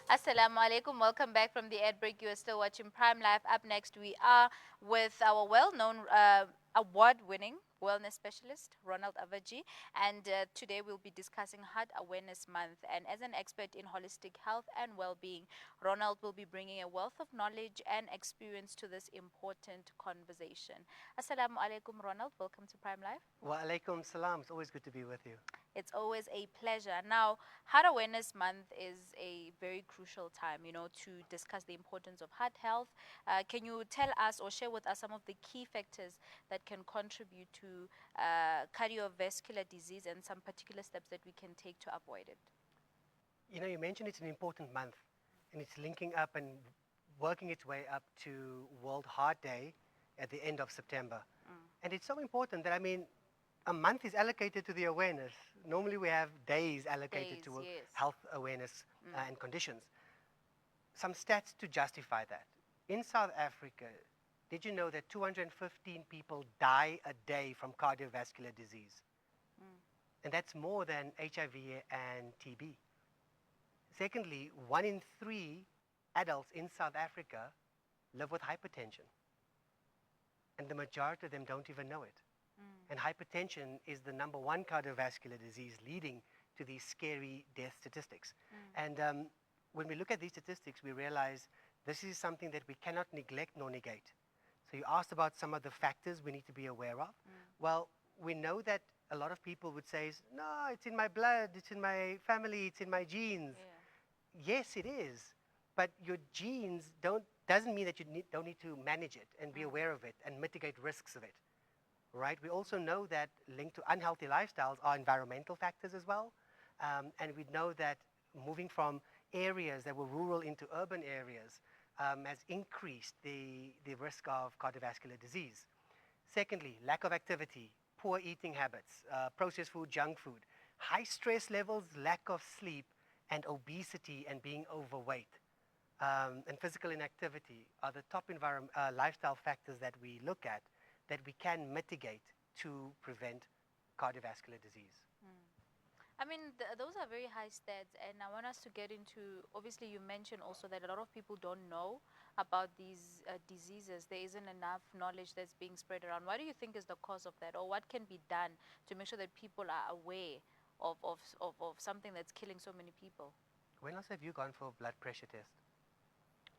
Assalamu alaikum. Welcome back from the ad break. You are still watching Prime Life. Up next, we are with our well known award winning wellness specialist, Ronald Abvajee. And today we'll be discussing Heart Awareness Month. And as an expert in holistic health and well being, Ronald will be bringing a wealth of knowledge and experience to this important conversation. Assalamu alaikum, Ronald. Welcome to Prime Life. Wa alaikum salam. It's always good to be with you. It's always a pleasure. Now, Heart Awareness Month is a very crucial time, to discuss the importance of heart health. Can you tell us or share with us some of the key factors that can contribute to cardiovascular disease and some particular steps that we can take to avoid it? You mentioned it's an important month, and it's linking up and working its way up to World Heart Day at the end of September. And it's so important that, a month is allocated to the awareness. Normally we have days allocated to Yes. health awareness and conditions. Some stats to justify that. In South Africa, did you know that 215 people die a day from cardiovascular disease? And that's more than HIV and TB. Secondly, 1 in 3 adults in South Africa live with hypertension. And the majority of them don't even know it. And hypertension is the number one cardiovascular disease leading to these scary death statistics. And when we look at these statistics, we realize this is something that we cannot neglect nor negate. So you asked about some of the factors we need to be aware of. Well, we know that a lot of people would say, no, it's in my blood, it's in my family, it's in my genes. Yes, it is. But your genes doesn't mean that you don't need to manage it and be aware of it and mitigate risks of it. Right? We also know that linked to unhealthy lifestyles are environmental factors as well. And we know that moving from areas that were rural into urban areas has increased the risk of cardiovascular disease. Secondly, lack of activity, poor eating habits, processed food, junk food, high stress levels, lack of sleep, and obesity and being overweight. And physical inactivity are the top lifestyle factors that we look at that we can mitigate to prevent cardiovascular disease. Those are very high stats, and I want us to get into. Obviously, you mentioned also that a lot of people don't know about these diseases. There isn't enough knowledge that's being spread around. What do you think is the cause of that, or what can be done to make sure that people are aware of something that's killing so many people? When else have you gone for a blood pressure test?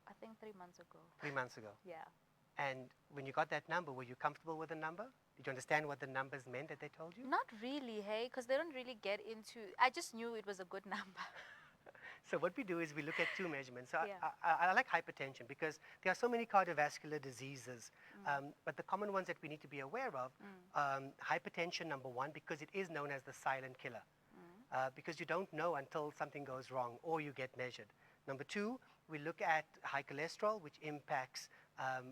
I think 3 months ago. 3 months ago. Yeah. And when you got that number, were you comfortable with the number? Did you understand what the numbers meant that they told you? Not really, hey, because they don't really get into. I just knew it was a good number. So what we do is we look at 2 measurements. So Yeah. I like hypertension because there are so many cardiovascular diseases, but the common ones that we need to be aware of, hypertension, number 1, because it is known as the silent killer, because you don't know until something goes wrong or you get measured. Number 2, we look at high cholesterol, which impacts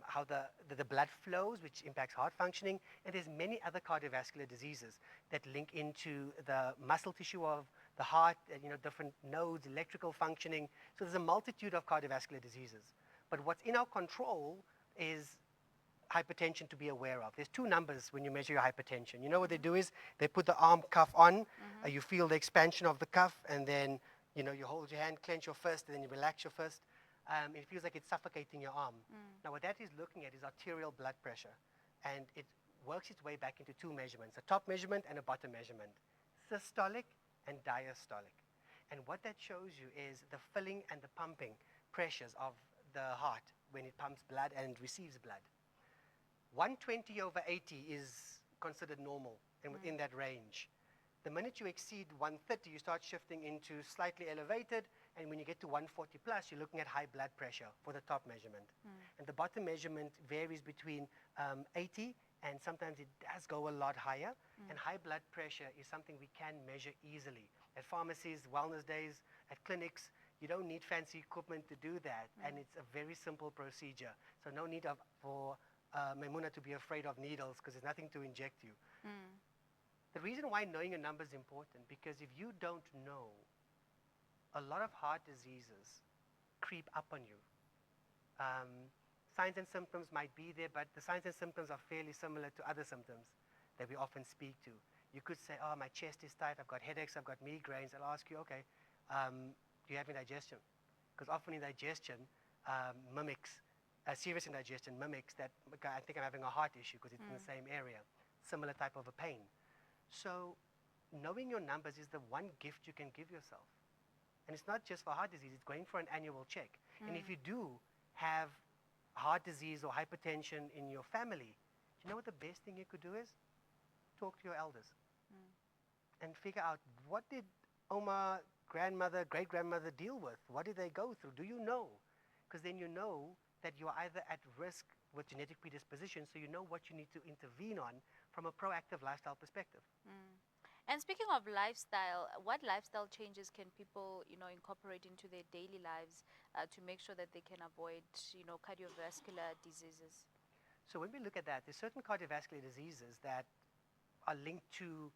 how the blood flows, which impacts heart functioning, and there's many other cardiovascular diseases that link into the muscle tissue of the heart, different nodes, electrical functioning. So there's a multitude of cardiovascular diseases. But what's in our control is hypertension to be aware of. There's 2 numbers when you measure your hypertension. You know what they do is they put the arm cuff on, you feel the expansion of the cuff, and then you hold your hand, clench your fist, and then you relax your fist. It feels like it's suffocating your arm. Now what that is looking at is arterial blood pressure, and it works its way back into 2 measurements, a top measurement and a bottom measurement, systolic and diastolic. And what that shows you is the filling and the pumping pressures of the heart when it pumps blood and receives blood. 120/80 is considered normal and within that range. The minute you exceed 130, you start shifting into slightly elevated, and when you get to 140 plus, you're looking at high blood pressure for the top measurement. And the bottom measurement varies between 80, and sometimes it does go a lot higher. And high blood pressure is something we can measure easily. At pharmacies, wellness days, at clinics, you don't need fancy equipment to do that, and it's a very simple procedure. So no need for Maimuna to be afraid of needles, because there's nothing to inject you. The reason why knowing your number is important, because if you don't know, a lot of heart diseases creep up on you. Signs and symptoms might be there, but the signs and symptoms are fairly similar to other symptoms that we often speak to. You could say, oh, my chest is tight, I've got headaches, I've got migraines. I'll ask you, okay, do you have indigestion? because often indigestion mimics, serious indigestion mimics that, okay, I think I'm having a heart issue because it's in the same area, similar type of a pain. So knowing your numbers is the one gift you can give yourself. And it's not just for heart disease, it's going for an annual check. And if you do have heart disease or hypertension in your family, you know what the best thing you could do is? Talk to your elders and figure out, what did Oma, grandmother, great-grandmother deal with? What did they go through? Do you know? Because then you know that you are either at risk with genetic predisposition, so you know what you need to intervene on from a proactive lifestyle perspective. And speaking of lifestyle, what lifestyle changes can people, incorporate into their daily lives to make sure that they can avoid, cardiovascular diseases? So when we look at that, there's certain cardiovascular diseases that are linked to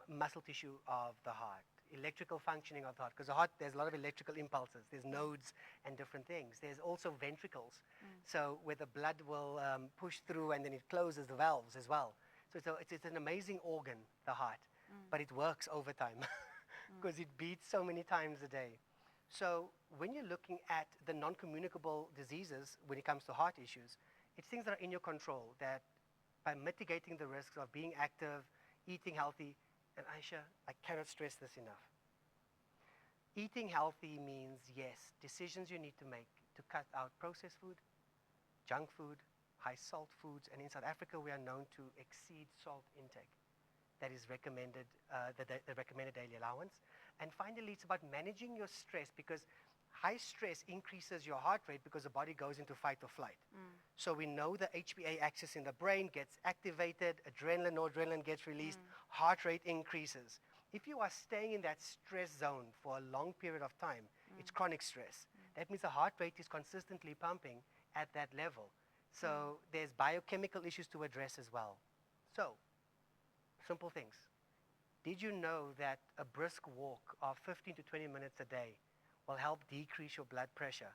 muscle tissue of the heart, electrical functioning of the heart, because the heart, there's a lot of electrical impulses. There's nodes and different things. There's also ventricles, so where the blood will push through and then it closes the valves as well. So it's an amazing organ, the heart, but it works overtime because it beats so many times a day. So when you're looking at the non-communicable diseases when it comes to heart issues, it's things that are in your control, that by mitigating the risks of being active, eating healthy, and Aisha, I cannot stress this enough. Eating healthy means, yes, decisions you need to make to cut out processed food, junk food, high salt foods, and in South Africa we are known to exceed salt intake. That is recommended, the recommended daily allowance. And finally, it's about managing your stress, because high stress increases your heart rate because the body goes into fight or flight. So we know the HPA axis in the brain gets activated, noradrenaline gets released, heart rate increases. If you are staying in that stress zone for a long period of time, it's chronic stress. That means the heart rate is consistently pumping at that level. So there's biochemical issues to address as well. So, simple things. Did you know that a brisk walk of 15 to 20 minutes a day will help decrease your blood pressure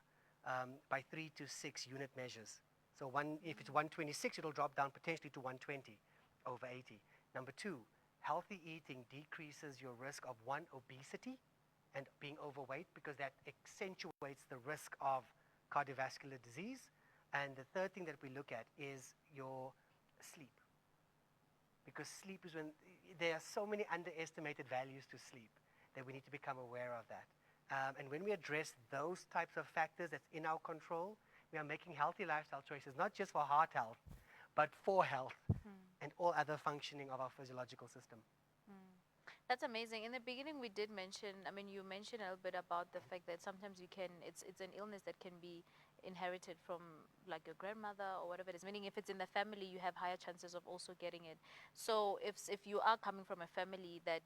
by 3 to 6 unit measures? So if it's 126, it'll drop down potentially to 120 over 80. Number two, healthy eating decreases your risk of, one, obesity and being overweight, because that accentuates the risk of cardiovascular disease. And the third thing that we look at is your sleep, because sleep is when there are so many underestimated values to sleep that we need to become aware of that. And when we address those types of factors that's in our control, we are making healthy lifestyle choices, not just for heart health, but for health and all other functioning of our physiological system. That's amazing. In the beginning, we did mention, you mentioned a little bit about the fact that sometimes it's an illness that can be inherited from like your grandmother or whatever it is, meaning if it's in the family, you have higher chances of also getting it. So if you are coming from a family that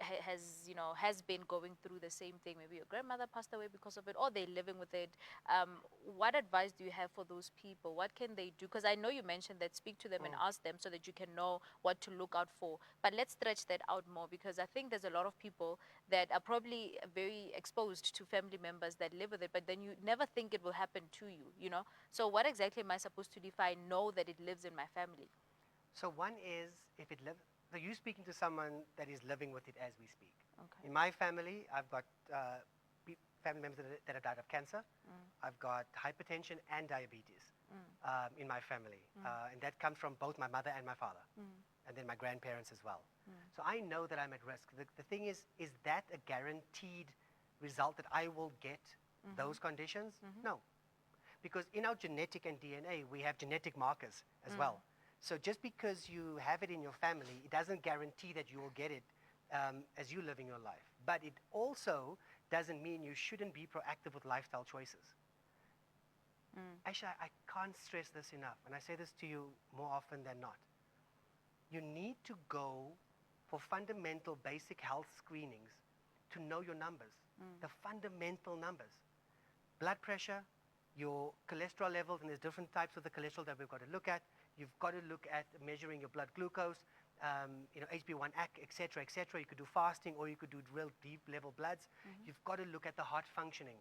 has been going through the same thing, maybe your grandmother passed away because of it, or they're living with it, what advice do you have for those people? What can they do? Because I know you mentioned that speak to them and ask them so that you can know what to look out for, but let's stretch that out more, because I think there's a lot of people that are probably very exposed to family members that live with it, but then you never think it will happen to you, so what exactly am I supposed to do if I know that it lives in my family? So one is, if it lives, so you're speaking to someone that is living with it as we speak. Okay. In my family, I've got family members that have died of cancer. I've got hypertension and diabetes in my family. And that comes from both my mother and my father, and then my grandparents as well. So I know that I'm at risk. The thing is that a guaranteed result that I will get those conditions? No. Because in our genetic and DNA, we have genetic markers as well. So just because you have it in your family, it doesn't guarantee that you will get it as you living your life. But it also doesn't mean you shouldn't be proactive with lifestyle choices. Aisha, I can't stress this enough, and I say this to you more often than not. You need to go for fundamental basic health screenings to know your numbers, the fundamental numbers. Blood pressure, your cholesterol levels, and there's different types of the cholesterol that we've got to look at. You've got to look at measuring your blood glucose, HB1AC, et cetera. You could do fasting, or you could do real deep level bloods. You've got to look at the heart functioning.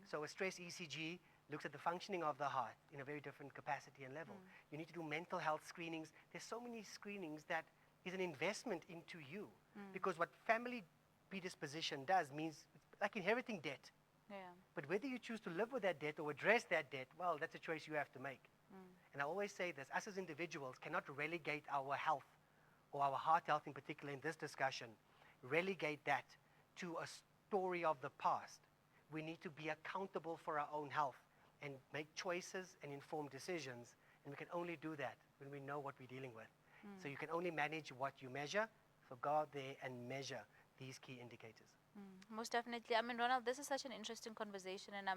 So a stress ECG looks at the functioning of the heart in a very different capacity and level. You need to do mental health screenings. There's so many screenings that is an investment into you, because what family predisposition does means it's like inheriting debt. Yeah. But whether you choose to live with that debt or address that debt, well, that's a choice you have to make. And I always say this, us as individuals cannot relegate our health, or our heart health in particular in this discussion, relegate that to a story of the past. We need to be accountable for our own health and make choices and informed decisions. And we can only do that when we know what we're dealing with. So you can only manage what you measure. So go out there and measure these key indicators. Most definitely. I mean, Ronald, this is such an interesting conversation, and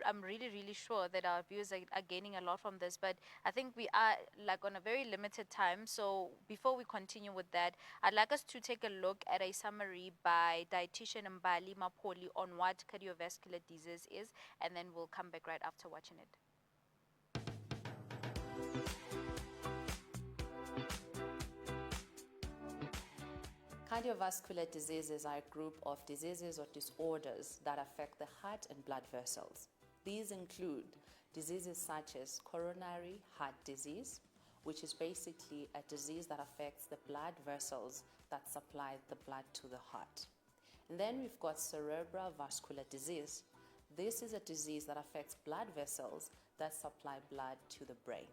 I'm really, really sure that our viewers are gaining a lot from this. But I think we are like on a very limited time. So before we continue with that, I'd like us to take a look at a summary by dietitian Mbali Mapoli on what cardiovascular disease is, and then we'll come back right after watching it. Cardiovascular diseases are a group of diseases or disorders that affect the heart and blood vessels. These include diseases such as coronary heart disease, which is basically a disease that affects the blood vessels that supply the blood to the heart. And then we've got cerebral vascular disease. This is a disease that affects blood vessels that supply blood to the brain.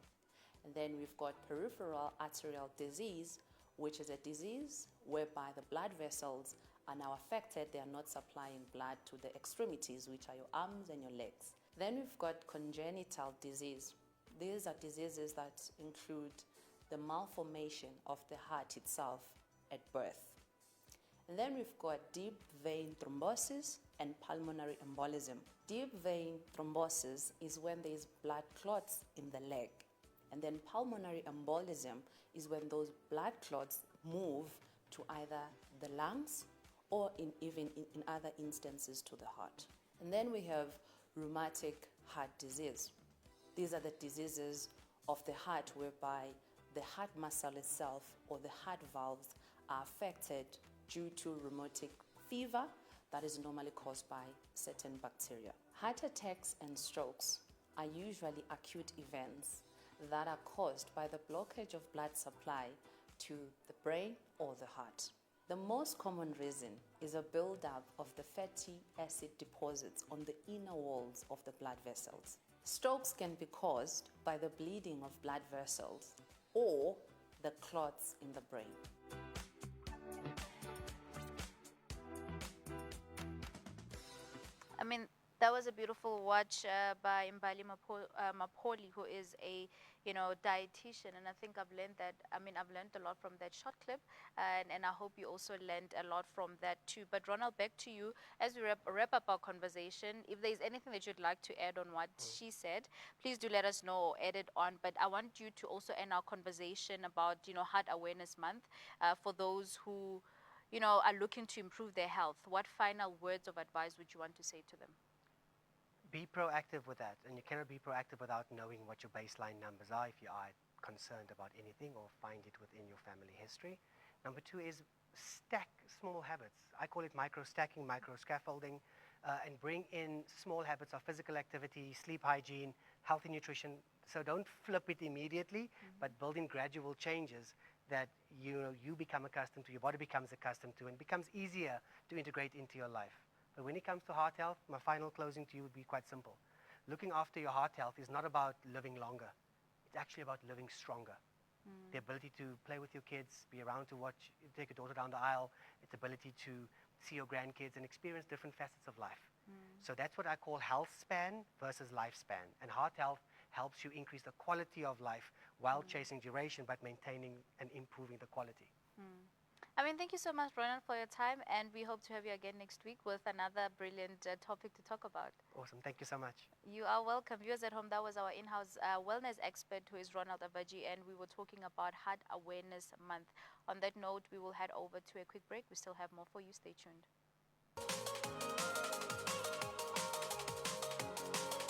And then we've got peripheral arterial disease, which is a disease whereby the blood vessels are now affected. They are not supplying blood to the extremities, which are your arms and your legs. Then we've got congenital disease. These are diseases that include the malformation of the heart itself at birth. And then we've got deep vein thrombosis and pulmonary embolism. Deep vein thrombosis is when there is blood clots in the leg. And then pulmonary embolism is when those blood clots move to either the lungs or in other instances to the heart. And then we have rheumatic heart disease. These are the diseases of the heart whereby the heart muscle itself or the heart valves are affected due to rheumatic fever that is normally caused by certain bacteria. Heart attacks and strokes are usually acute events that are caused by the blockage of blood supply to the brain or the heart. The most common reason is a buildup of the fatty acid deposits on the inner walls of the blood vessels. Strokes can be caused by the bleeding of blood vessels or the clots in the brain. I mean, that was a beautiful watch by Mbali Mapoli, who is a dietitian, and I think I've learned that. I mean, I've learned a lot from that short clip, and I hope you also learned a lot from that too. But Ronald, back to you as we wrap up our conversation. If there's anything that you'd like to add on what she said, please do let us know or add it on. But I want you to also end our conversation about Heart Awareness Month for those who are looking to improve their health. What final words of advice would you want to say to them? Be proactive with that, and you cannot be proactive without knowing what your baseline numbers are if you are concerned about anything or find it within your family history. Number two is stack small habits. I call it micro stacking, micro scaffolding, and bring in small habits of physical activity, sleep hygiene, healthy nutrition. So don't flip it immediately, but build in gradual changes that you become accustomed to, your body becomes accustomed to, and becomes easier to integrate into your life. But when it comes to heart health, my final closing to you would be quite simple. Looking after your heart health is not about living longer. It's actually about living stronger. The ability to play with your kids, be around to watch, take your daughter down the aisle, its ability to see your grandkids and experience different facets of life. So that's what I call health span versus lifespan. And heart health helps you increase the quality of life while chasing duration, but maintaining and improving the quality. I mean, thank you so much, Ronald, for your time, and we hope to have you again next week with another brilliant topic to talk about. Awesome. Thank you so much. You are welcome. Viewers at home, that was our in-house wellness expert, who is Ronald Abvajee, and we were talking about Heart Awareness Month. On that note, we will head over to a quick break. We still have more for you. Stay tuned.